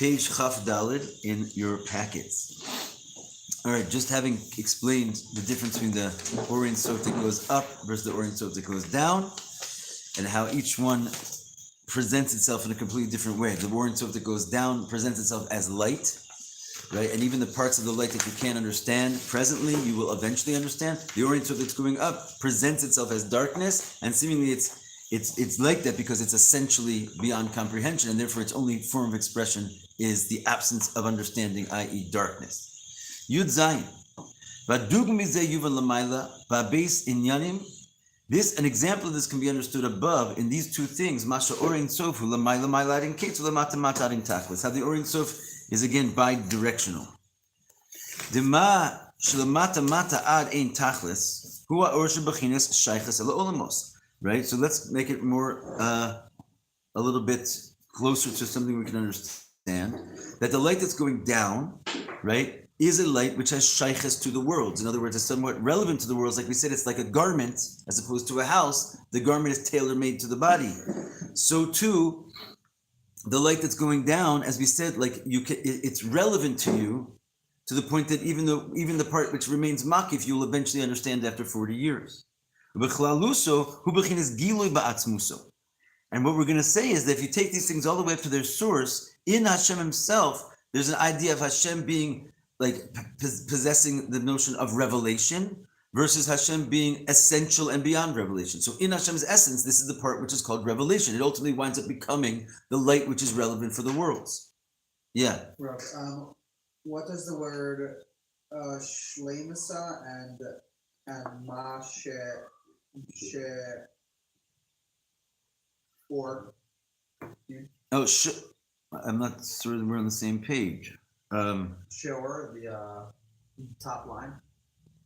page Chaf Dalid in your packets. All right, just having explained the difference between the Orient Sof that goes up versus the Orient Sof that goes down, and how each one presents itself in a completely different way. The Orient Sof that goes down presents itself as light, right? And even the parts of the light that you can't understand presently, you will eventually understand. The Orient Sof that's going up presents itself as darkness, and seemingly it's like that because it's essentially beyond comprehension, and therefore its only form of expression is the absence of understanding, i.e. darkness. Yud Zayin. This, an example of this can be understood above in these two things. Masha Orin Sofu Lamayla Mailadin Ketsu Lamata Matarin Tachlis. How the Orin Sof is again bi-directional. Dema Shlamata Mata Ad Ein Tachlis, Hua Or Shebachinas Shaychas Ela Olamos. Right? So let's make it more a little bit closer to something we can understand. That the light that's going down, right, is a light which has shaykhs to the worlds. In other words, it's somewhat relevant to the worlds. Like we said, it's like a garment as opposed to a house. The garment is tailor-made to the body. So too, the light that's going down, as we said, like it's relevant to you to the point that even the part which remains makif, you'll eventually understand after 40 years. And what we're going to say is that if you take these things all the way up to their source, in Hashem himself, there's an idea of Hashem being like possessing the notion of revelation versus Hashem being essential and beyond revelation. So in Hashem's essence, this is the part which is called revelation. It ultimately winds up becoming the light which is relevant for the worlds. Yeah. Right. What does the word shlemasa and ma she or? Oh, I'm not sure that we're on the same page. Sheor, the top line.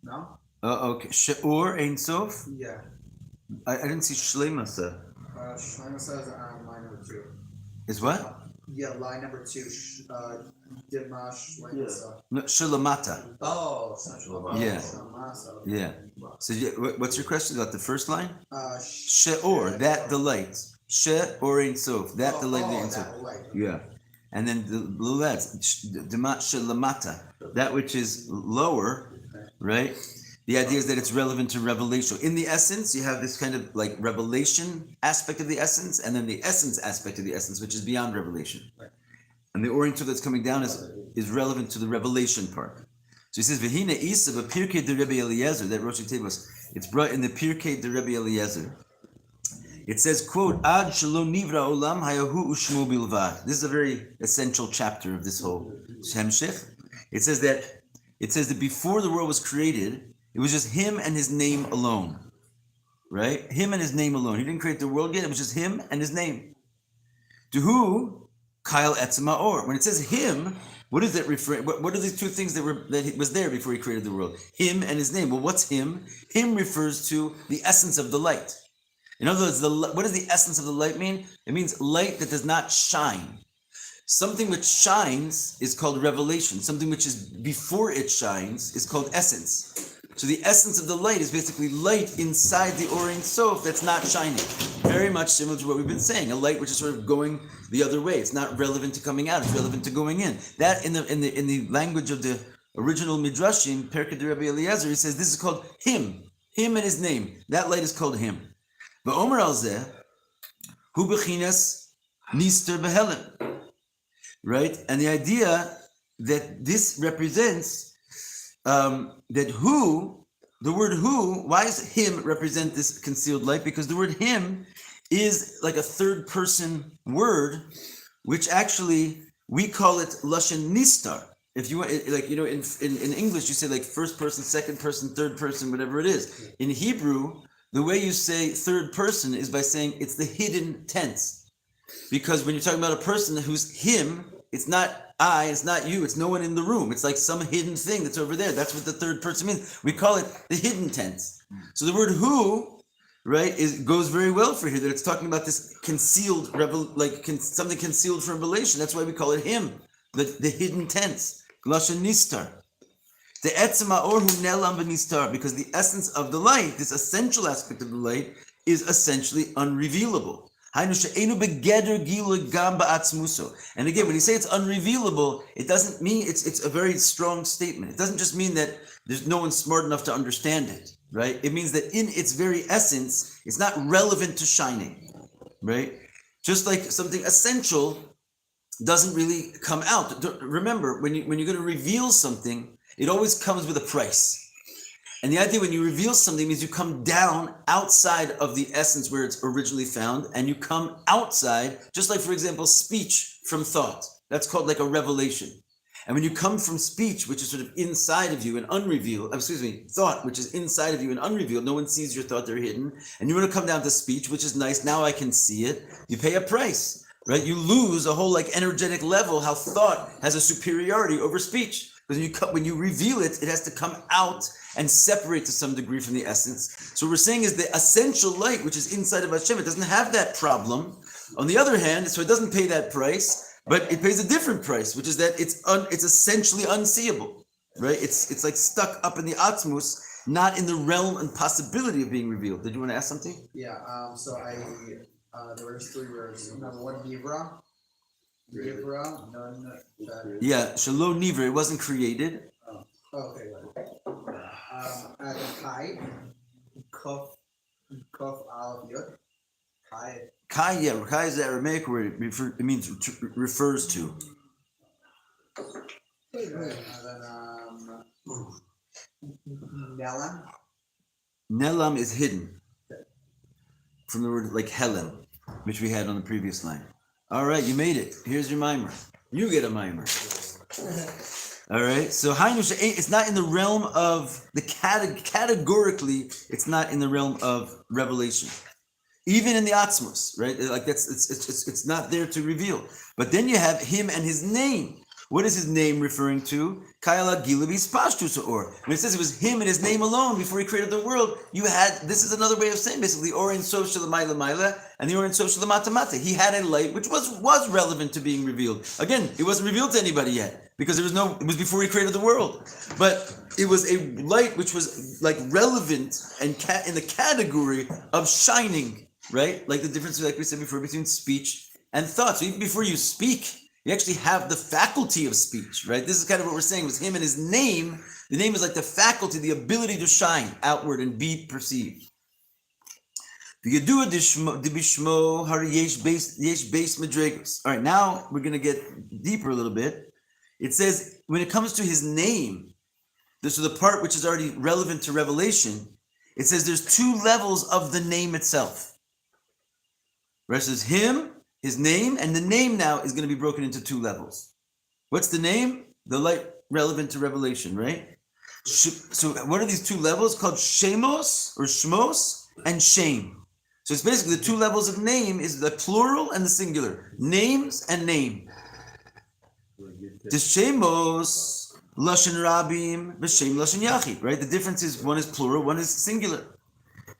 No? Okay. She'or Ein Sof? Yeah. I didn't see Shlemasa. Shlemasa is on line number 2. Is what? Yeah, line number 2. Dimash Shlemasa. No, Shulamata. Oh, Yeah. Shlemasa. Yeah. So what's your question about the first line? Sheor, that delight. She'or Ein Sof, that delight. Ein Sof. Yeah. And then the Demat Shelamata, that which is lower, right? The idea is that it's relevant to revelation. In the essence, you have this kind of like revelation aspect of the essence, and then the essence aspect of the essence, which is beyond revelation. And the Orient Sof that's coming down is relevant to the revelation part. So he says, V'hina Isa b'Pirkei de Rebbe Eliezer, that Rosh Tevos, it's brought in the Pirkei de Rebbe Eliezer. It says, quote, Ad shelo nivra olam hayahu ushmu bilvad. This is a very essential chapter of this whole Hemshech. It says that before the world was created, it was just him and his name alone. Right? Him and his name alone. He didn't create the world yet, it was just him and his name. Duhu Kyle Etzema Or. When it says him, what does that refer? What are these two things that was there before he created the world? Him and his name. Well, what's him? Him refers to the essence of the light. In other words, what does the essence of the light mean? It means light that does not shine. Something which shines is called revelation. Something which is before it shines is called essence. So the essence of the light is basically light inside the Orient Sof that's not shining. Very much similar to what we've been saying, a light which is sort of going the other way. It's not relevant to coming out, it's relevant to going in. That in the language of the original Midrashim, Perkei de Rebbe Eliezer, he says this is called him and his name. That light is called him. But Omer al Zeh, hu bechinas nister behelem, right? And the idea that this represents that who, the word who, why does him represent this concealed light? Because the word him is like a third person word, which actually we call it lashon nistar. If you want, like, you know, in English you say like first person, second person, third person, whatever it is. In Hebrew, the way you say third person is by saying it's the hidden tense. Because when you're talking about a person who's him, it's not I, it's not you, it's no one in the room. It's like some hidden thing that's over there. That's what the third person means. We call it the hidden tense. So the word who, right, goes very well for here, that it's talking about this concealed, something concealed from revelation. That's why we call it him, the hidden tense. Lashon nistar. The etzema or hu nelam b'nistar, because the essence of the light, this essential aspect of the light, is essentially unrevealable. And again, when you say it's unrevealable, it doesn't mean it's a very strong statement. It doesn't just mean that there's no one smart enough to understand it, right? It means that in its very essence, it's not relevant to shining, right? Just like something essential doesn't really come out. Remember, when you're going to reveal something, it always comes with a price. And the idea when you reveal something means you come down outside of the essence where it's originally found, and you come outside, just like, for example, speech from thought. That's called like a revelation. And when you come from speech, which is sort of inside of you and unrevealed, thought, which is inside of you and unrevealed, no one sees your thought, they're hidden, and you want to come down to speech, which is nice, now I can see it, you pay a price, right? You lose a whole like energetic level, how thought has a superiority over speech. Because when you reveal it, it has to come out and separate to some degree from the essence. So what we're saying is the essential light, which is inside of Hashem, it doesn't have that problem. On the other hand, so it doesn't pay that price, but it pays a different price, which is that it's essentially unseeable, right? It's like stuck up in the Atzmus, not in the realm and possibility of being revealed. Did you want to ask something? Yeah. So there were 3 words. Number 1, Nivra. Nivra. None. Yeah. Shalom Nivra. It wasn't created. Okay. Kai. Kuf Aleph Yud. Kai. Kai, yeah. Kai is the Aramaic word. It means refers to. And then Nelam. Nelam is hidden. From the word like Helen, which we had on the previous line. All right, you made it. Here's your mimer. You get a mimer. All right, so Hainush, it's not in the realm of the categorically, it's not in the realm of revelation. Even in the Atzmos, right? Like it's not there to reveal. But then you have him and his name. What is his name referring to? Kayala Gilavis Pashtus or. When it says it was him and his name alone before he created the world, this is another way of saying basically Orin Sof Shalamaila Maila and the Orin Sof Shalamata Mata. He had a light which was relevant to being revealed. Again, it wasn't revealed to anybody yet because it was before he created the world. But it was a light which was like relevant and in the category of shining, right? Like the difference, like we said before, between speech and thought. So even before you speak, you actually have the faculty of speech, right? This is kind of what we're saying with him and his name. The name is like the faculty, the ability to shine outward and be perceived. All right, now we're going to get deeper a little bit. It says, when it comes to his name, so the part which is already relevant to revelation, it says there's 2 levels of the name itself. Right? It says him, his name, and the name now is going to be broken into 2 levels. What's the name? The light relevant to revelation, right? So what are these 2 levels? Called Shemos or Shmos and Shem. So it's basically the 2 levels of name is the plural and the singular. Names and name. The Shemos, Lashon Rabim, V'Shem Lashon Yachid, right? The difference is one is plural, one is singular.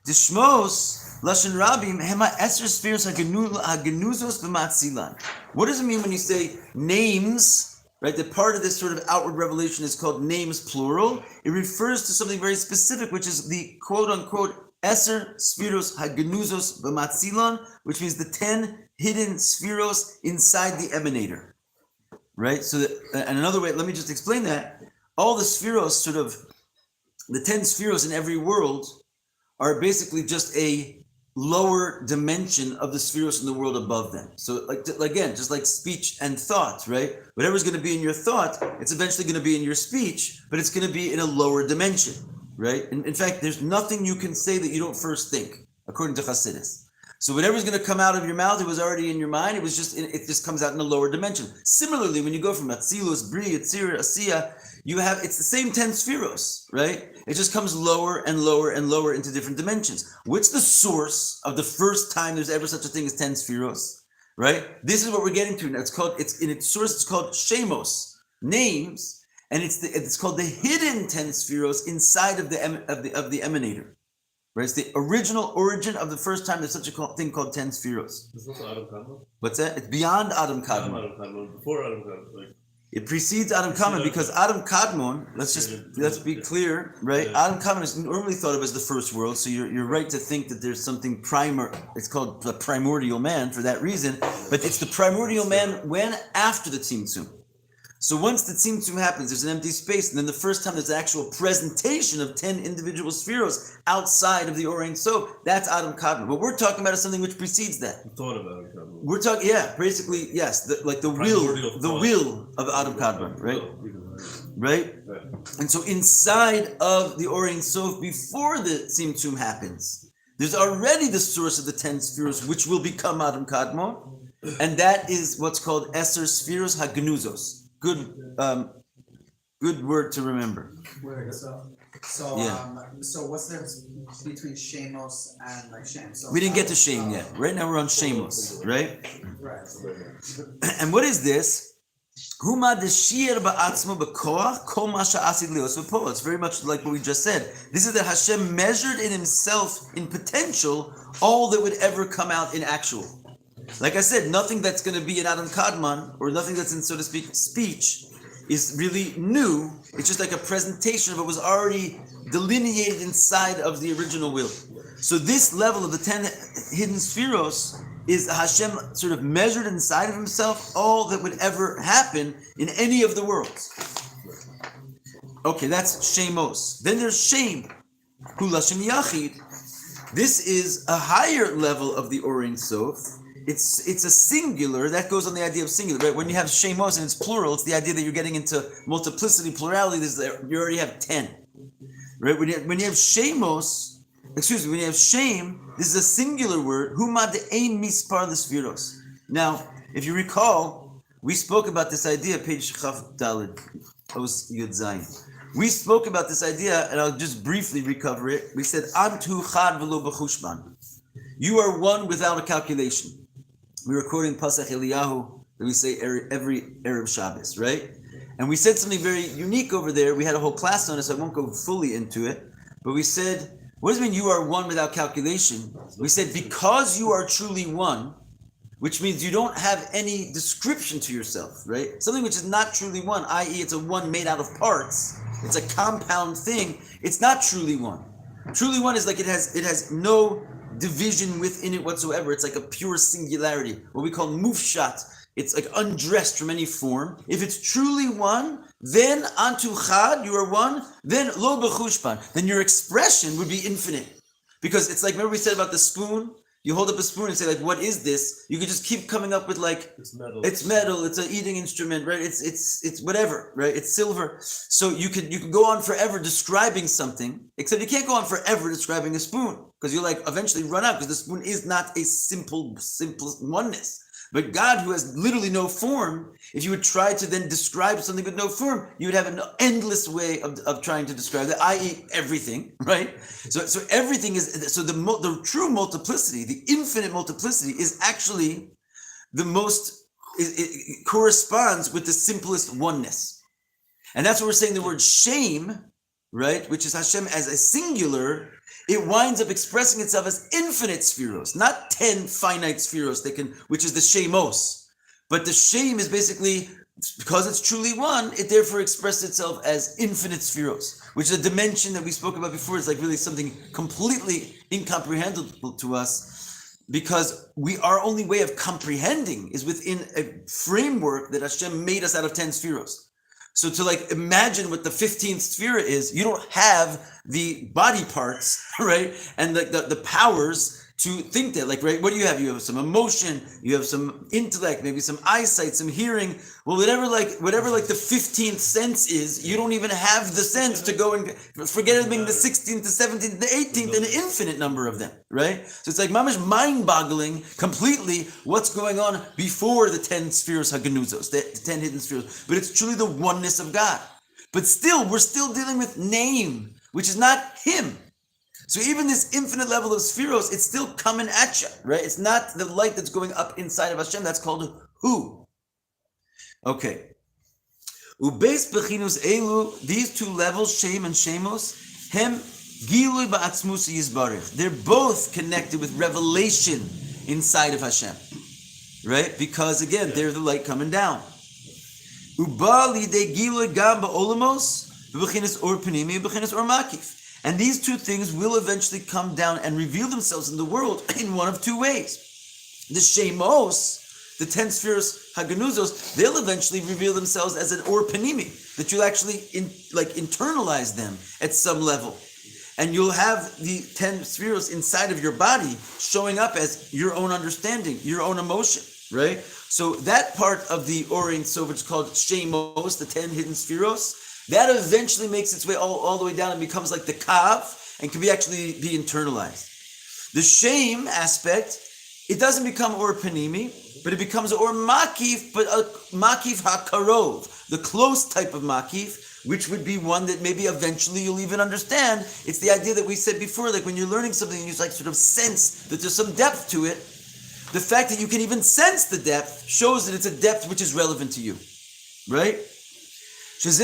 The Shmos, Lashon Rabim, Hema Esser Spheres Hagenuzos V'Matzilan. What does it mean when you say names, right? That part of this sort of outward revelation is called names plural. It refers to something very specific, which is the quote-unquote Esser Spheros Hagenuzos V'Matzilan, which means the 10 hidden spheros inside the emanator, right? So, and another way, let me just explain that. All the spheros, the 10 spheros in every world are basically just a lower dimension of the spheros in the world above them. So again, just like speech and thought, right? Whatever's going to be in your thought, it's eventually going to be in your speech, but it's going to be in a lower dimension, right? In fact, there's nothing you can say that you don't first think, according to Chassidus. So whatever's going to come out of your mouth, it was already in your mind. It just comes out in a lower dimension. Similarly, when you go from Atzilus, Bri, Yetzirah, Asiya, it's the same 10 spheros, right? It just comes lower and lower and lower into different dimensions. What's the source of the first time there's ever such a thing as 10 spheros, right? This is what we're getting to now. It's called Shemos, names, and it's called the hidden 10 spheros inside of the emanator. Right, it's the original origin of the first time there's such a thing called 10 spheros. It's also Adam Kadmon? What's that? It's beyond Adam Kadmon. Before Adam Kadmon. It precedes Adam Kadmon because Adam Kadmon, let's be clear, right? Adam Kadmon is normally thought of as the first world, so you're right to think that there's something it's called the primordial man for that reason, but it's the primordial man when after the Tzimtzum. So once the Tzimtzum happens, there's an empty space, and then the first time there's an actual presentation of 10 individual spheros outside of the Or Ein Sof, that's Adam Kadmon. What we're talking about is something which precedes that. Thought about Adam Kadmon. We're talking, basically, yes, the will of Adam Kadmon, right? Right? And so inside of the Or Ein Sof, before the Tzimtzum happens, there's already the source of the 10 spheros, which will become Adam Kadmon, and that is what's called Eser Spheros HaGnuzos. Good word to remember. So what's the difference between Shemos and like Shem? So we didn't get to Shem yet. Right now we're on Shemos, right? Right. And what is this? Huma deshir ba'atzmo b'koach kol ma she'asid lios v'po. It's very much like what we just said. This is that Hashem measured in Himself in potential all that would ever come out in actual. Like I said, nothing that's going to be in Adam Kadmon, or nothing that's in, so to speak, speech, is really new. It's just like a presentation of what was already delineated inside of the original will. So this level of the 10 hidden spheros is Hashem sort of measured inside of Himself all that would ever happen in any of the worlds. Okay, that's Shemos. Then there's Shem, Hu Lashon Yachid. This is a higher level of the Or Ein Sof. It's a singular, that goes on the idea of singular, right? When you have Shemos and it's plural, it's the idea that you're getting into multiplicity, plurality, you already have 10. Right? When you have Shemos, when you have Shem, this is a singular word, Huma de'ein mispar l'sfiros. Now, if you recall, we spoke about this idea, page Chaf Daled, Os Yud Zayin. We spoke about this idea, and I'll just briefly recover it. We said, Antu chad v'lo b'chushban. You are one without a calculation. We were quoting Pasach Eliyahu that we say every Erev Shabbos, right? And we said something very unique over there. We had a whole class on it, so I won't go fully into it. But we said, what does it mean you are one without calculation? We said, because you are truly one, which means you don't have any description to yourself, right? Something which is not truly one, i.e. it's a one made out of parts. It's a compound thing. It's not truly one. Truly one is like it has no division within it whatsoever. It's like a pure singularity, what we call mufshat. It's like undressed from any form. If it's truly one, then antu chad, you are one, then lo b'chushpan, then your expression would be infinite. Because it's like, remember we said about the spoon? You hold up a spoon and say like, what is this? You could just keep coming up with like, it's metal, it's an eating instrument, right? It's whatever, right? It's silver. So you could go on forever describing something, except you can't go on forever describing a spoon, because you like eventually run out, because the spoon is not a simple oneness. But God, who has literally no form, if you would try to then describe something with no form, you would have an endless way of trying to describe that, i.e. everything, right? So everything is, so the true multiplicity, the infinite multiplicity is actually the most, it corresponds with the simplest oneness. And that's what we're saying the word shame, right? Which is Hashem as a singular, it winds up expressing itself as infinite spheros, not 10 finite spheros which is the shemos. But the shame is basically, because it's truly one, it therefore expresses itself as infinite spheros, which is a dimension that we spoke about before. It's like really something completely incomprehensible to us, because our only way of comprehending is within a framework that Hashem made us out of 10 spheros. So to like imagine what the 15th sphere is, you don't have the body parts, right? And the powers to think that, like, right? What do you have? You have some emotion, you have some intellect, maybe some eyesight, some hearing. Well, whatever the 15th sense is, you don't even have the sense to go and forget it being the 16th, the 17th, the 18th, and an infinite number of them, right? So it's like mamish mind-boggling completely what's going on before the 10 spheres haganuzos, the 10 hidden spheres. But it's truly the oneness of God. But still, we're still dealing with name, which is not Him. So even this infinite level of spheros, it's still coming at you, right? It's not the light that's going up inside of Hashem. That's called Hu. Okay. Ubeis bechinus elu, these two levels, Shem and Shemos, hem gilui ba'atzmus yizbarich. They're both connected with revelation inside of Hashem, right? Because again, they're the light coming down. Uba lidei gilui gam ba'olamos v'b'chinas or panimi v'b'chinas or makif. And these two things will eventually come down and reveal themselves in the world in one of two ways. The shemos, the 10 spheres haganuzos, they'll eventually reveal themselves as an or panimi, that you'll actually internalize them at some level. And you'll have the 10 spheres inside of your body showing up as your own understanding, your own emotion, right? So that part of the Or Ein Sof, which is called Shemos, the 10 hidden spheros, that eventually makes its way all the way down and becomes like the Kav and can be internalized. The shame aspect, it doesn't become Or Panimi, but it becomes Or Makif, but a Makif HaKarov, the close type of Makif, which would be one that maybe eventually you'll even understand. It's the idea that we said before, like when you're learning something and you like sort of sense that there's some depth to it. The fact that you can even sense the depth shows that it's a depth which is relevant to you, right? These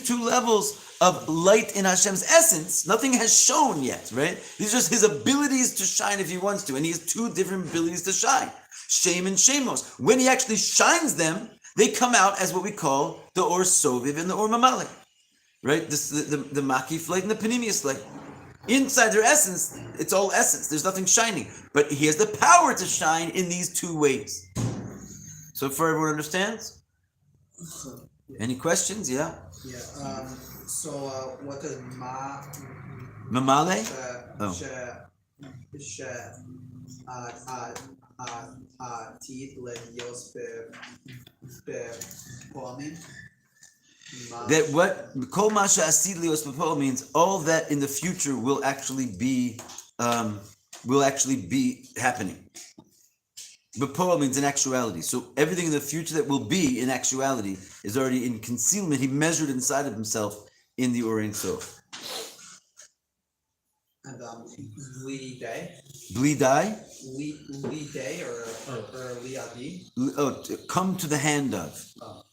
two levels of light in Hashem's essence, nothing has shown yet, right? These are just his abilities to shine if he wants to, and he has two different abilities to shine, Shem and Shemos. When he actually shines them, they come out as what we call the Or Soviv and the Or Mamale, right? The Makif light and the Panimius light. Inside their essence, it's all essence. There's nothing shining. But he has the power to shine in these two ways. So far, everyone understands? Any questions? Yeah? Yeah. So what does Mamale? teeth legios bepoamim? That what Kol Masha Asid Lios Bepo means all that in the future will actually be happening. Bepo means in actuality. So everything in the future that will be in actuality is already in concealment. He measured inside of himself in the Or Ein Sof. And Li Day? Bli Dai? Li Day or Li Adi? Come to the hand of. Oh.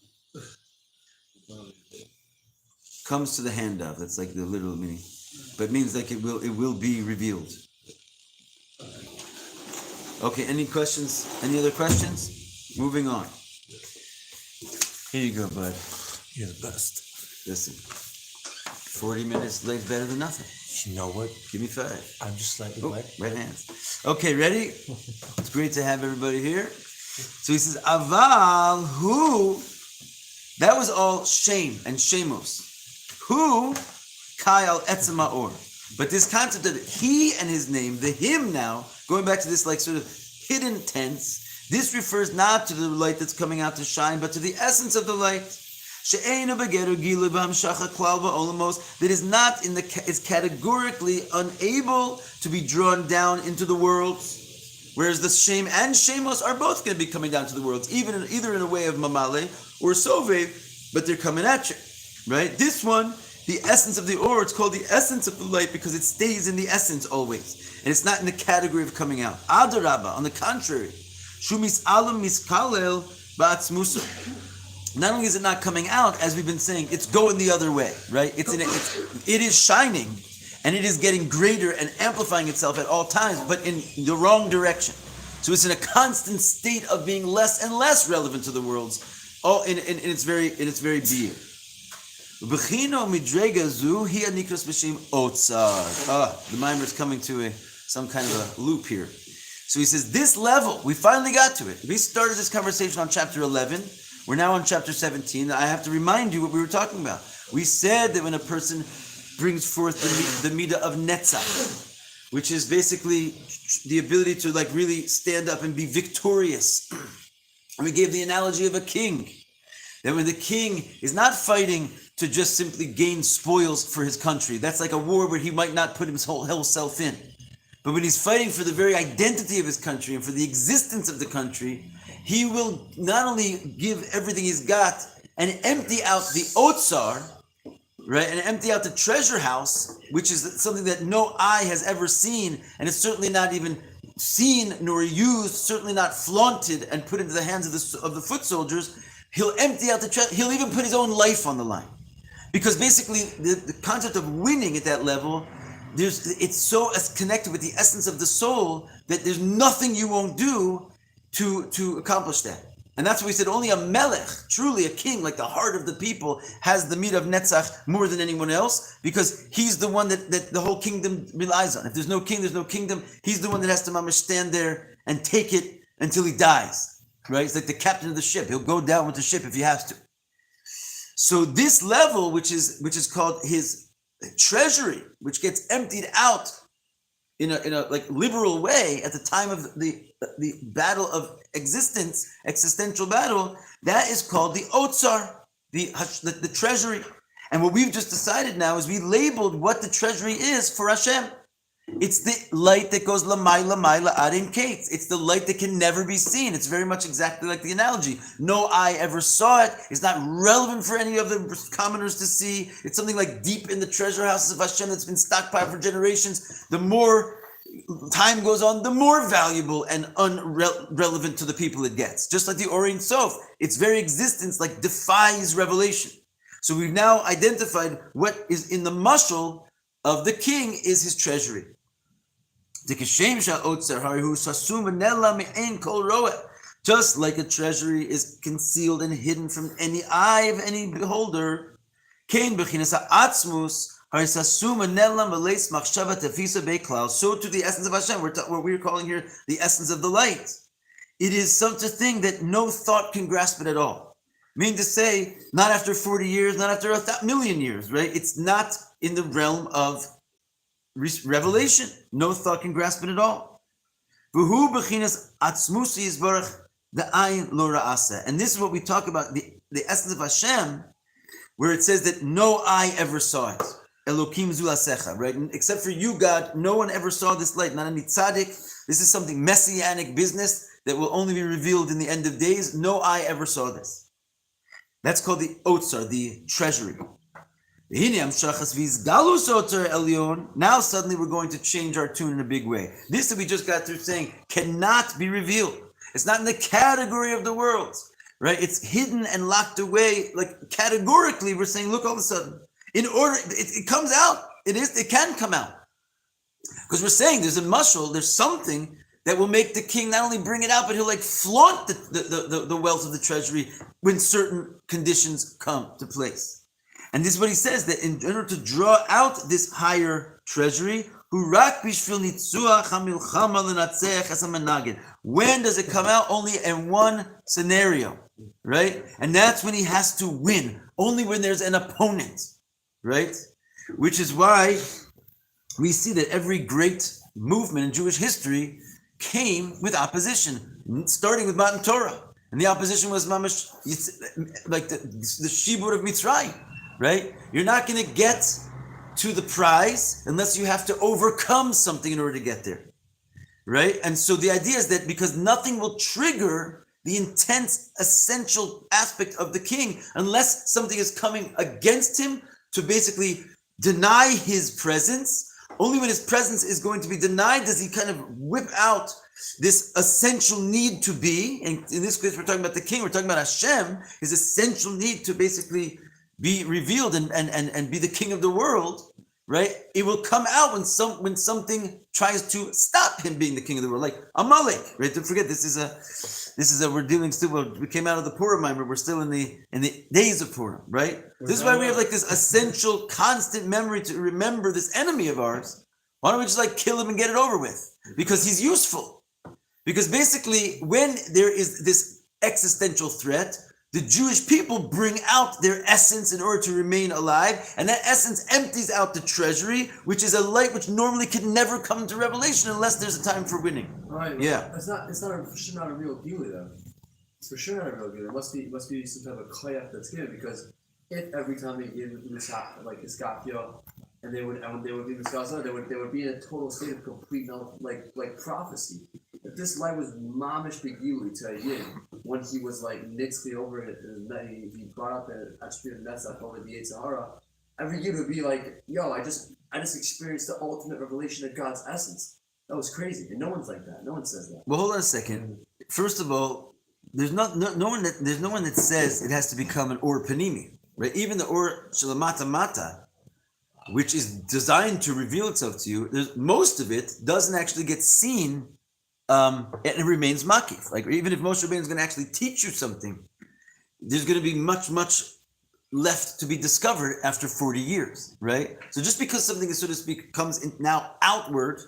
Comes to the hand of. That's like the literal meaning. But it means like it will be revealed. Okay, any questions? Any other questions? Moving on. Here you go, bud. You're the best. Listen. 40 minutes late better than nothing. You know what? Give me 5. I'm just slightly Oh, wet. right hands. Okay, ready? It's great to have everybody here. So he says, Aval, who, that was all shame and shemos. Who, Kai al etzema or. But this concept of he and his name, the him now, going back to this like sort of hidden tense, this refers not to the light that's coming out to shine, but to the essence of the light. That is not is categorically unable to be drawn down into the worlds. Whereas the shame and shemos are both going to be coming down to the worlds, either in a way of mamale or sovev, but they're coming at you, right? This one, the essence of the or, it's called the essence of the light because it stays in the essence always, and it's not in the category of coming out. Adarabba, on the contrary, shumis alam miskalel ba'atzmusa. Not only is it not coming out, as we've been saying, it's going the other way, right? It is shining, and it is getting greater and amplifying itself at all times, but in the wrong direction. So it's in a constant state of being less and less relevant to the worlds, all in its very being. Bechino midrega zu hi anikras b'shem otzar. The mimer is coming to some kind of a loop here. So he says, this level, we finally got to it. We started this conversation on chapter 11. We're now on chapter 17. I have to remind you what we were talking about. We said that when a person brings forth the midah of netzach, which is basically the ability to like really stand up and be victorious. And we gave the analogy of a king. That when the king is not fighting to just simply gain spoils for his country, that's like a war where he might not put his whole self in. But when he's fighting for the very identity of his country and for the existence of the country, he will not only give everything he's got and empty out the otsar, right, and empty out the treasure house, which is something that no eye has ever seen, and it's certainly not even seen nor used, certainly not flaunted and put into the hands of the foot soldiers. He'll empty out the treasure. He'll even put his own life on the line, because basically the concept of winning at that level, it's so connected with the essence of the soul that there's nothing you won't do to accomplish that. And that's why we said only a melech, truly a king, like the heart of the people, has the meat of Netzach more than anyone else, because he's the one that the whole kingdom relies on. If there's no king, there's no kingdom. He's the one that has to mamash stand there and take it until he dies. Right? It's like the captain of the ship. He'll go down with the ship if he has to. So this level, which is called his treasury, which gets emptied out in a like liberal way at the time of the battle of existence, existential battle, that is called the Otsar, the treasury. And what we've just decided now is we labeled what the treasury is for Hashem. It's the light that goes lamay arin kates. It's the light that can never be seen. It's very much exactly like the analogy. No eye ever saw it. It's not relevant for any of the commoners to see. It's something like deep in the treasure houses of Hashem that's been stockpiled for generations. The more time goes on, the more valuable and unrelevant to the people it gets. Just like the Orient Sof, its very existence like defies revelation. So we've now identified what is in the mashal of the king is his treasury. Just like a treasury is concealed and hidden from any eye of any beholder, so to the essence of Hashem, what we're calling here the essence of the light. It is such a thing that no thought can grasp it at all. Meaning to say, not after 40 years, not after a million years, right? It's not in the realm of revelation. No thought can grasp it at all. And this is what we talk about, the essence of Hashem, where it says that no eye ever saw it. Elokim zulasecha, right? Except for you, God, no one ever saw this light, not any tzaddik. This is something messianic business that will only be revealed in the end of days. No eye ever saw this. That's called the Otsar, the treasury. Now suddenly we're going to change our tune in a big way. This that we just got through saying cannot be revealed. It's not in the category of the world, right? It's hidden and locked away. Like categorically, we're saying, look, all of a sudden, in order, it comes out. It can come out. Because we're saying there's a mashal, there's something that will make the king not only bring it out, but he'll like flaunt the wealth of the treasury when certain conditions come to place. And this is what he says, that in order to draw out this higher treasury, when does it come out? Only in one scenario, right? And that's when he has to win, only when there's an opponent, right? Which is why we see that every great movement in Jewish history came with opposition, starting with Matan Torah. And the opposition was mamash, like the Shibur of Mitzrayim, right? You're not going to get to the prize unless you have to overcome something in order to get there, right? And so the idea is that because nothing will trigger the intense, essential aspect of the king unless something is coming against him to basically deny his presence. Only when his presence is going to be denied does he kind of whip out this essential need to be. And in this case, we're talking about the king, we're talking about Hashem, his essential need to basically be revealed and be the king of the world, right? It will come out when something tries to stop him being the king of the world, like Amalek, right? Don't forget, this is we're dealing still. We came out of the Purim, but we're still in the days of Purim, right? This is why we have like this essential, constant memory to remember this enemy of ours. Why don't we just like kill him and get it over with? Because he's useful. Because basically, when there is this existential threat, the Jewish people bring out their essence in order to remain alive, and that essence empties out the treasury, which is a light which normally can never come to revelation unless there's a time for winning. Right. Yeah. It's not for sure not a real deal though. It's for sure not a real deal. There must be some type of koyach that's given, because if every time they give like iskafia, and they would be miskaza, they would be in a total state of complete like prophecy. If this light was mamish begili to a yin, when he was like nitzli over it, and he brought up the attribute of Netzach over the Sahara, every yid would be like, yo, I just experienced the ultimate revelation of God's essence. That was crazy, and no one's like that. No one says that. Well, hold on a second. First of all, there's no one that says it has to become an or panimi, right? Even the or shalamata mata, which is designed to reveal itself to you, most of it doesn't actually get seen and it remains makif. Like even if Moshe Rabbeinu is going to actually teach you something, there's going to be much left to be discovered after 40 years, right? So just because something is, so to speak, comes in now outward,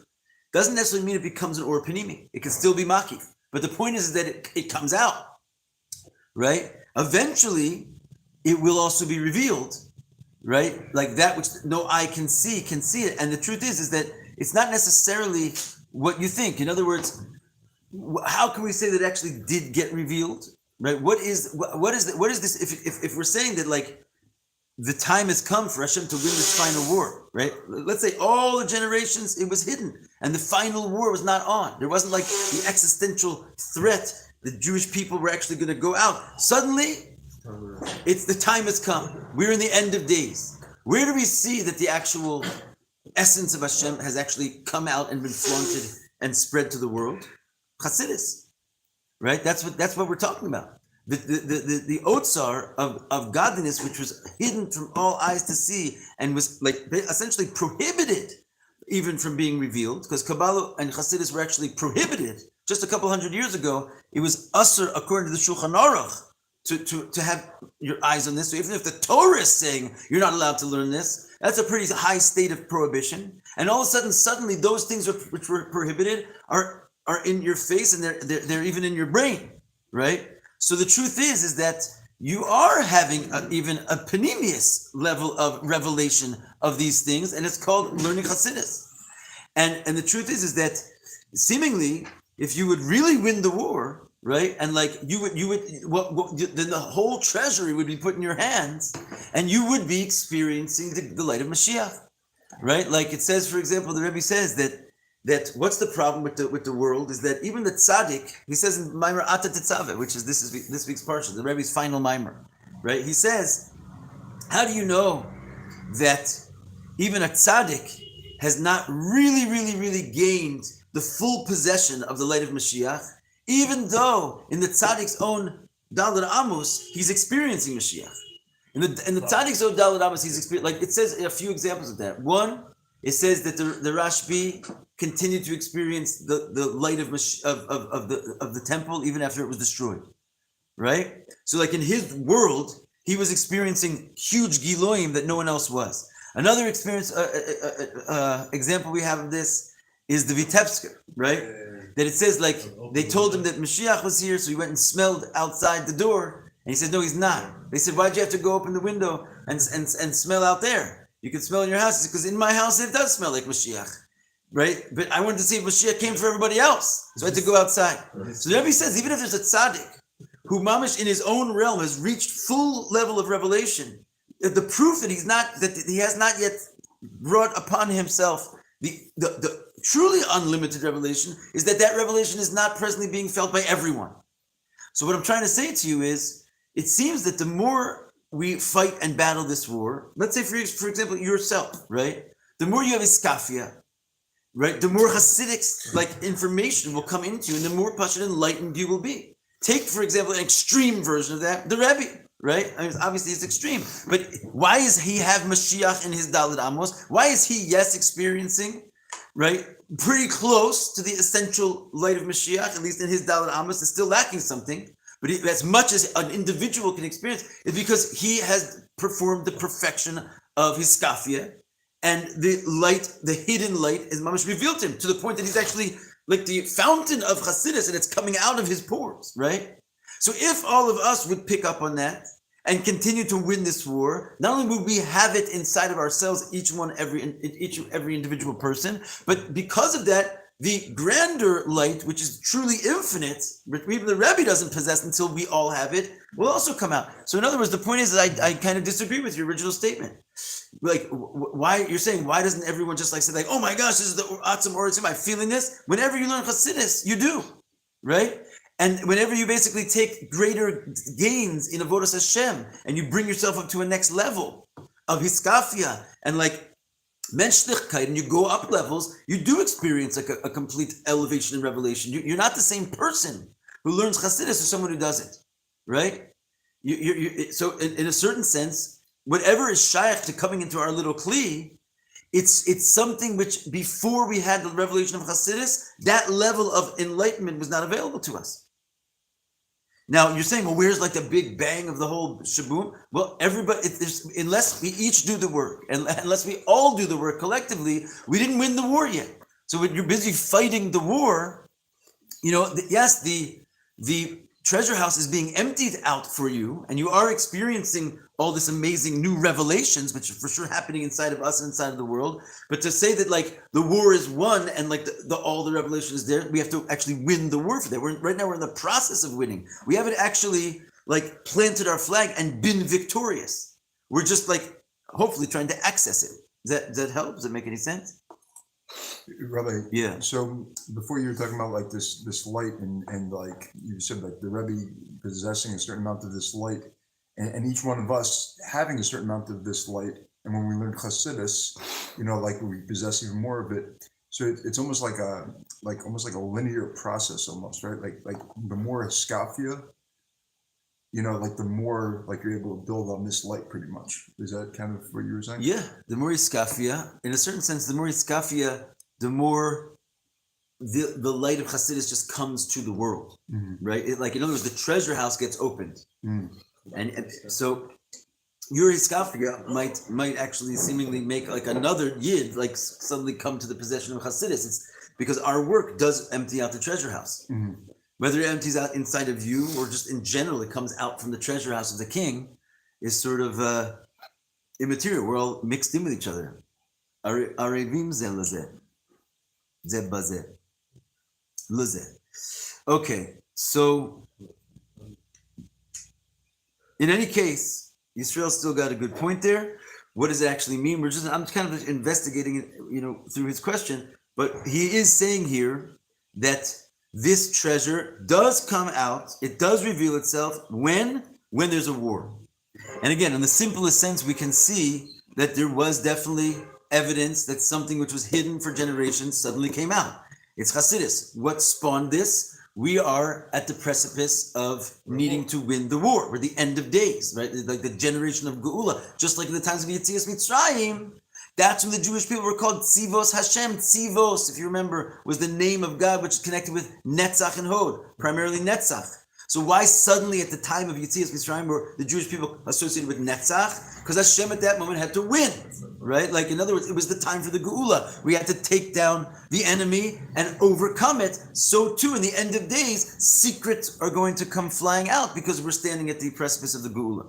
doesn't necessarily mean it becomes an or panimi. It can still be makif. But the point is that it comes out, right? Eventually, it will also be revealed, right? Like that which no eye can see it. And the truth is that it's not necessarily what you think. In other words, how can we say that it actually did get revealed, right? What is this? If we're saying that like the time has come for Hashem to win this final war, right? Let's say all the generations it was hidden, and the final war was not on. There wasn't like the existential threat. The Jewish people were actually going to go out. Suddenly, it's the time has come. We're in the end of days. Where do we see that the actual essence of Hashem has actually come out and been flaunted and spread to the world? Chassidus, right? That's what we're talking about. The otsar of godliness, which was hidden from all eyes to see and was like essentially prohibited even from being revealed, because Kabbalah and Chassidus were actually prohibited just a couple hundred years ago. It was usher according to the Shulchan Aruch to have your eyes on this. So even if the Torah is saying you're not allowed to learn this, that's a pretty high state of prohibition. And all of a sudden, suddenly those things which were prohibited are in your face, and they're even in your brain, right? So the truth is that you are having even a panemius level of revelation of these things, and it's called learning Chassidus. And the truth is that seemingly, if you would really win the war, right, and like you would, then the whole treasury would be put in your hands, and you would be experiencing the light of Mashiach, right? Like it says, for example, the Rebbe says that what's the problem with the world is that even the tzaddik, he says in Maimer Ata Tetzaveh, which is this week's parsha, the Rebbe's final Maimer, right? He says, how do you know that even a tzaddik has not really gained the full possession of the light of Mashiach, even though in the tzaddik's own Daled Amos he's experiencing Mashiach. In the tzaddik's own Daled Amos he's experiencing, like it says a few examples of that. One, it says that the Rashbi continued to experience the light of the temple even after it was destroyed, right? So like in his world, he was experiencing huge giloim that no one else was. Another experience, example we have of this is the Vitebsker, right? That it says like they told him that Mashiach was here, so he went and smelled outside the door, and he said, no, he's not. They said, why'd you have to go open the window and smell out there? You can smell in your house. Because in my house it does smell like Mashiach, right? But I wanted to see if Mashiach came for everybody else, so I had to go outside. So the Rebbe says, even if there's a tzaddik who mamish in his own realm has reached full level of revelation, the proof that he has not yet brought upon himself the truly unlimited revelation is that revelation is not presently being felt by everyone. So what I'm trying to say to you is, it seems that the more we fight and battle this war, let's say for example yourself, right? The more you have iskafia, right? The more Hasidic like information will come into you, and the more passionate and enlightened you will be. Take for example an extreme version of that, the Rebbe, right? I mean, obviously it's extreme, but why is he have Mashiach in his Daled Amos? Why is he experiencing, right, pretty close to the essential light of Mashiach, at least in his Daled Amos? Is still lacking something. But as much as an individual can experience, is because he has performed the perfection of his skafia, and the light, the hidden light, is mamash revealed to him to the point that he's actually like the fountain of Chassidus, and it's coming out of his pores, right? So if all of us would pick up on that and continue to win this war, not only would we have it inside of ourselves, each every individual person, but because of that, the grander light, which is truly infinite, which even the Rebbe doesn't possess until we all have it, will also come out. So in other words, the point is that I kind of disagree with your original statement. Like, why you're saying, why doesn't everyone just like say like, oh my gosh, this is the Atzim Oritzim, I'm feeling this? Whenever you learn Chassidus, you do, right? And whenever you basically take greater gains in Avodas Hashem, and you bring yourself up to a next level of Hiskafia, and like, Menschlichkeit, and you go up levels, you do experience like a complete elevation and revelation. You're not the same person who learns Chassidus as someone who doesn't, right? So in a certain sense, whatever is shaykh to coming into our little kli It's something which before we had the revelation of Hasidus, that level of enlightenment was not available to us. Now you're saying, well, where's like the big bang of the whole shaboom? Well, everybody, unless we each do the work, and unless we all do the work collectively, we didn't win the war yet. So when you're busy fighting the war, yes, the treasure house is being emptied out for you, and you are experiencing all this amazing new revelations, which are for sure happening inside of us and inside of the world. But to say that like the war is won and like all the revelation is there, we have to actually win the war for that. Right now we're in the process of winning. We haven't actually like planted our flag and been victorious. We're just like hopefully trying to access it. Does that help? Does that make any sense? Rabbi, Yeah. so before you were talking about like this light and like you said like the Rebbe possessing a certain amount of this light and each one of us having a certain amount of this light, and when we learn Chassidus, like we possess even more of it. So it's almost like a linear process almost, right? Like the more Skafia, like the more like you're able to build on this light pretty much. Is that kind of what you were saying? Yeah, the more Iskafia, in a certain sense, the more Iskafia, the more the light of Hasidus just comes to the world, right? Like in other words, the treasure house gets opened, and so your Iskafia might actually seemingly make like another Yid like suddenly come to the possession of Hasidus. It's because our work does empty out the treasure house. Whether it empties out inside of you or just in general, it comes out from the treasure house of the king, is sort of immaterial. We're all mixed in with each other. Arevim ze leze. Ze baze. Leze. Okay, so in any case, Yisrael still got a good point there. What does it actually mean? I'm kind of investigating it, through his question, but he is saying here that this treasure does come out, it does reveal itself when there's a war. And again, in the simplest sense, we can see that there was definitely evidence that something which was hidden for generations suddenly came out. It's Hasidus. What spawned this? We are at the precipice of needing to win the war. We're the end of days, right? Like the generation of Geula, just like in the times of Yetzias Mitzrayim. That's when the Jewish people were called Tzivos Hashem. Tzivos, if you remember, was the name of God, which is connected with Netzach and Hod, primarily Netzach. So why suddenly at the time of Yetzias Mitzrayim were the Jewish people associated with Netzach? Because Hashem at that moment had to win, right? Like in other words, it was the time for the Geula. We had to take down the enemy and overcome it. So too, in the end of days, secrets are going to come flying out because we're standing at the precipice of the Geula.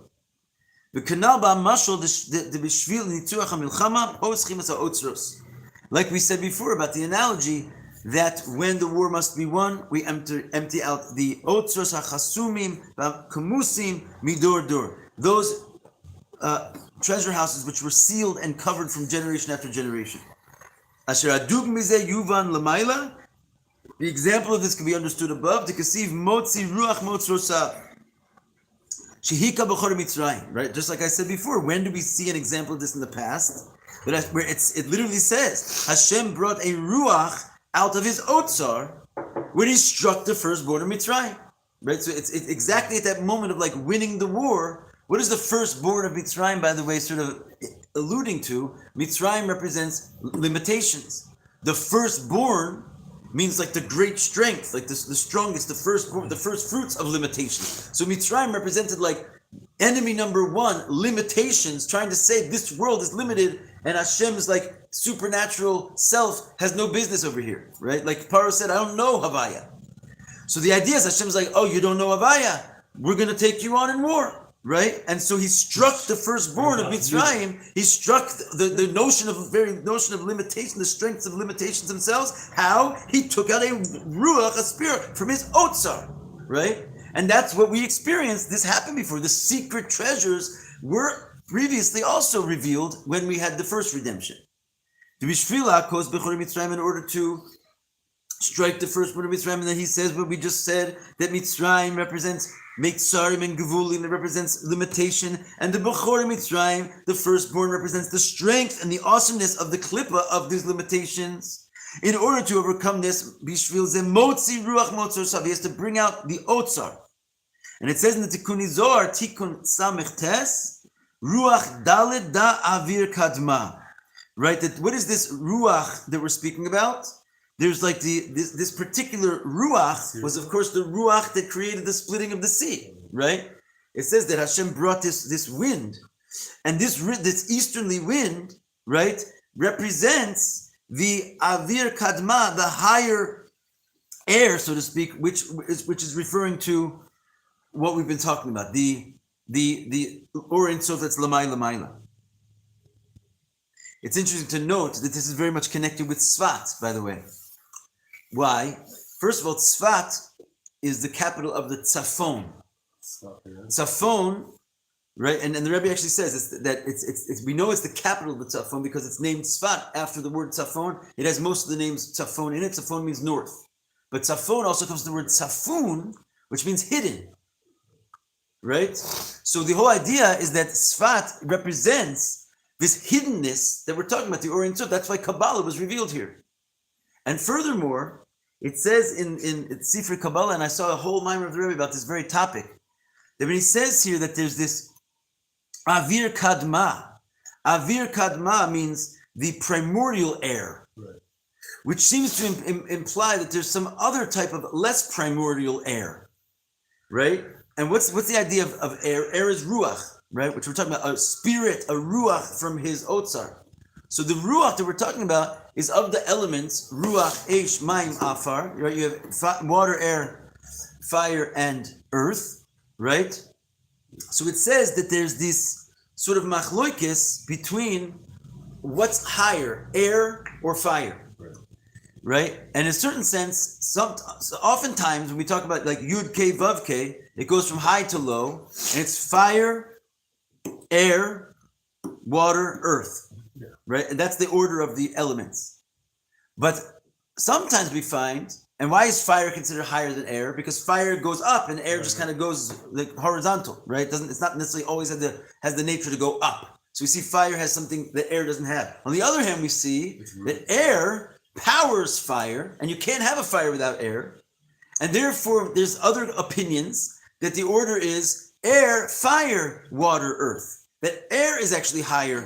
Like we said before about the analogy that when the war must be won, we empty out the otzros hachasumim, kamusim midor dor. Those treasure houses which were sealed and covered from generation after generation. Asher adug mizeh yuvan lamaila. The example of this can be understood above. To conceive motzi ruach motzrosa. Shehika b'chor Mitzrayim, right? Just like I said before, when do we see an example of this in the past? Where it literally says Hashem brought a ruach out of his otzar when he struck the firstborn of Mitzrayim, right? So it's exactly at that moment of like winning the war. What is the firstborn of Mitzrayim, by the way, sort of alluding to? Mitzrayim represents limitations. The firstborn means like the great strength, like the strongest, the first fruits of limitation. So Mitzrayim represented like enemy number one, limitations, trying to say this world is limited and Hashem's like supernatural self has no business over here, right? Like Paro said, I don't know Havaya. So the idea is Hashem's like, oh, you don't know Havaya? We're going to take you on in war. Right, and so he struck the firstborn of Mitzrayim. He struck the notion of limitation, the strengths of limitations themselves. How he took out a ruach, a spirit from his otzar, right? And that's what we experienced. This happened before. The secret treasures were previously also revealed when we had the first redemption. In order to strike the firstborn of Mitzrayim, and then he says what we just said, that Mitzrayim represents Mitzrayim and Gevulim, that represents limitation, and the Bechor Mitzrayim, the firstborn, represents the strength and the awesomeness of the Klippa of these limitations. In order to overcome this, Bishvil ze motzi ruach motzor sav, he has to bring out the otzar. And it says in the Tikkun Zohar, Tikkun Samech Tes, ruach dalet da avir kadma. right? That what is this ruach that we're speaking about? There's like this particular ruach was of course the ruach that created the splitting of the sea, right? It says that Hashem brought this wind, and this easterly wind, right, represents the avir kadma, the higher air, so to speak, which is referring to what we've been talking about, the Orient Sof that's Lamai Lamaila. It's interesting to note that this is very much connected with Tzfat, by the way. Why? First of all, Tzfat is the capital of the Tzafon. Tzafon, right? And the Rebbe actually says that it's we know it's the capital of the Tzafon because it's named Tzfat after the word Tzafon. It has most of the names Tzafon in it. Tzafon means north. But Tzafon also comes from the word Tzafun, which means hidden. Right? So the whole idea is that Tzfat represents this hiddenness that we're talking about, the Orient Sof. That's why Kabbalah was revealed here. And furthermore, it says in Sifrei Kabbalah, and I saw a whole mimer of the Rebbe about this very topic, that when he says here that there's this Avir Kadma. Avir Kadma means the primordial air, right, which seems to imply that there's some other type of less primordial air, right? And what's the idea of air? Air is ruach, right? Which we're talking about, a spirit, a ruach from his otzar. So the ruach that we're talking about is of the elements, ruach, eish, maim, afar, right? You have water, air, fire, and earth, right? So it says that there's this sort of machloikis between what's higher, air or fire, right? And in a certain sense, oftentimes when we talk about like Yud K Vav K, it goes from high to low, and it's fire, air, water, earth, right? And that's the order of the elements. But sometimes we find, and why is fire considered higher than air? Because fire goes up and air just kind of goes like horizontal, right? It's not necessarily always has the nature to go up. So we see fire has something that air doesn't have. On the other hand, we see that air powers fire, and you can't have a fire without air. And therefore, there's other opinions that the order is air, fire, water, earth. That air is actually higher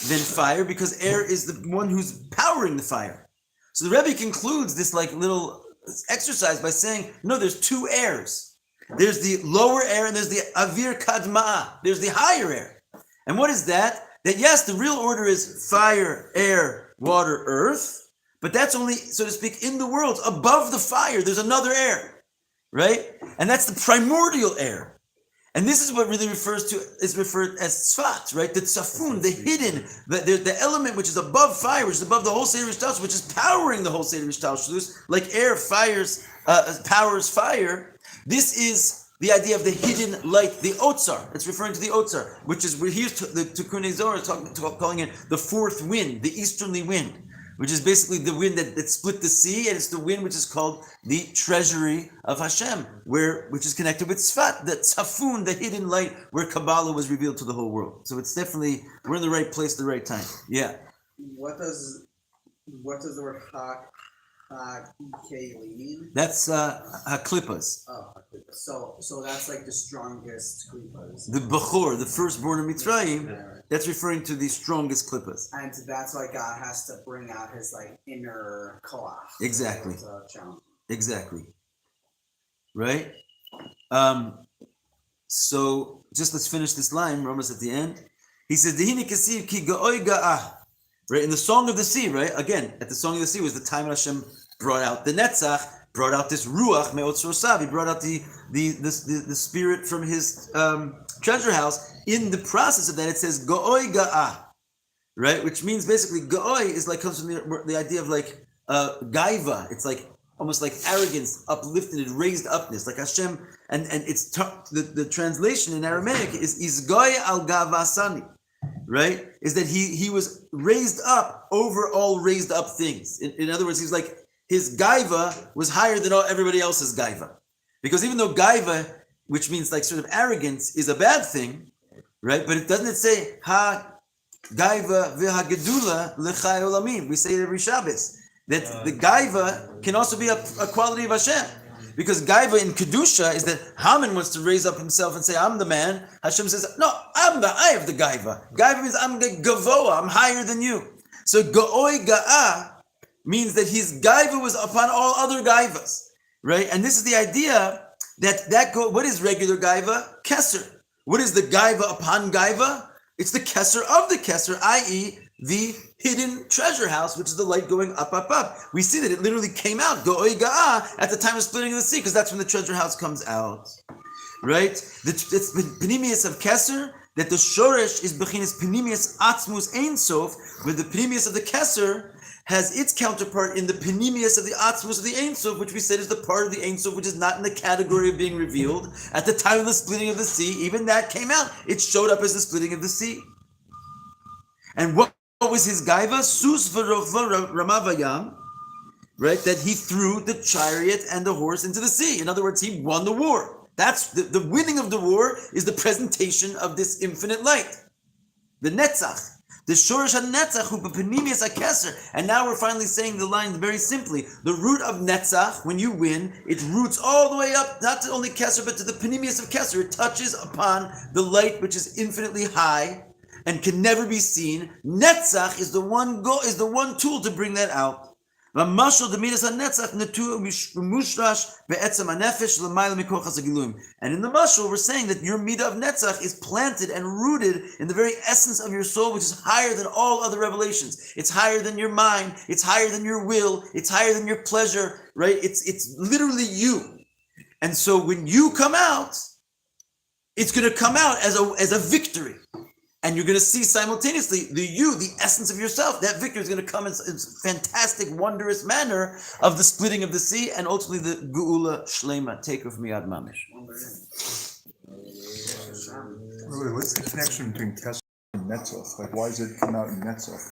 than fire because air is the one who's powering the fire. So the Rebbe concludes this like little exercise by saying, no, there's two airs. There's the lower air and there's the avir kadma. There's the higher air. And what is that? That yes, the real order is fire, air, water, earth, but that's only, so to speak, in the world. Above the fire, there's another air, right? And that's the primordial air. And this is what really is referred as tzfat, right? The tzafun, the hidden, the element which is above fire, which is above the whole Seder Ishtalshelus, which is powering the whole Seder Ishtalshelus, like air powers fire. This is the idea of the hidden light, the otzar. It's referring to the otzar, which is, we're here, the Tikkun Zohar is calling it the fourth wind, the easterly wind, which is basically the wind that split the sea, and it's the wind which is called the treasury of Hashem, which is connected with Tzfat, the Tzafun, the hidden light, where Kabbalah was revealed to the whole world. So it's definitely, we're in the right place at the right time. Yeah. What does the word ha-k mean? That's HaKlippas. Oh, so that's like the strongest klippas. The Bechor, the firstborn of Mitzrayim, that's referring to the strongest Klippas. And that's why God has to bring out his like inner koach. Exactly. Challenge. Exactly. Right? So just let's finish this line. We're almost at the end. He says, "Dehine kasiv ki ga'oi ga'ah." Right? In the Song of the Sea, right? Again, at the Song of the Sea was the time Hashem brought out the Netzach, brought out this Ruach me'otz rosav. He brought out the spirit from his treasure house. In the process of that, it says ga'oi ga'ah. Right? Which means basically ga'oi is like, comes from the idea of like gaiva. It's like almost like arrogance, uplifted, raised upness, like Hashem, and it's the translation in Aramaic is izgoy al gavasani, right? Is that he was raised up over all raised up things. In other words, he's like, his gaiva was higher than everybody else's gaiva. Because even though gaiva, which means like sort of arrogance, is a bad thing, right? But it doesn't say ha gaiva v'ha gedula l'chai olamim. We say it every Shabbos. That the gaiva can also be a quality of Hashem. Because gaiva in Kedusha is that Haman wants to raise up himself and say, I'm the man. Hashem says, no, I have the gaiva. Gaiva means I'm the gavoa, I'm higher than you. So Go'oi Ga'a means that his gaiva was upon all other gaivas, right? And this is the idea what is regular gaiva? Keser. What is the gaiva upon gaiva? It's the keser of the keser, i.e., the hidden treasure house, which is the light going up, up, up. We see that it literally came out, Go'oi Ga'a, at the time of splitting of the sea, because that's when the treasure house comes out, right? It's Panemius of keser, that the shoresh is bechinas Panemius Atzmus Ein Sof, where the Panemius of the keser has its counterpart in the Panemius of the Atzmus of the Ein Sof, which we said is the part of the Ein Sof which is not in the category of being revealed. At the time of the splitting of the sea, even that came out. It showed up as the splitting of the sea. And what was his gaiva? Sus v'rova ramavayam, right? That he threw the chariot and the horse into the sea. In other words, he won the war. That's the winning of the war is the presentation of this infinite light. The netzach. The shorish ha-netzach hu b'panimius ha-keser. And now we're finally saying the line very simply. The root of netzach, when you win, it roots all the way up, not to only keser, but to the panimius of keser. It touches upon the light which is infinitely high and can never be seen. Netzach is the one tool to bring that out. And in the mashal, we're saying that your midah of netzach is planted and rooted in the very essence of your soul, which is higher than all other revelations. It's higher than your mind. It's higher than your will. It's higher than your pleasure, right? It's literally you. And so when you come out, it's going to come out as a victory. And you're going to see simultaneously the essence of yourself. That victory is going to come in fantastic, wondrous manner of the splitting of the sea and ultimately the Geula Shlema, take of Miyad Mamish. Really, what's the connection between Kesser and Netzach? Like, why does it come out in Netzach?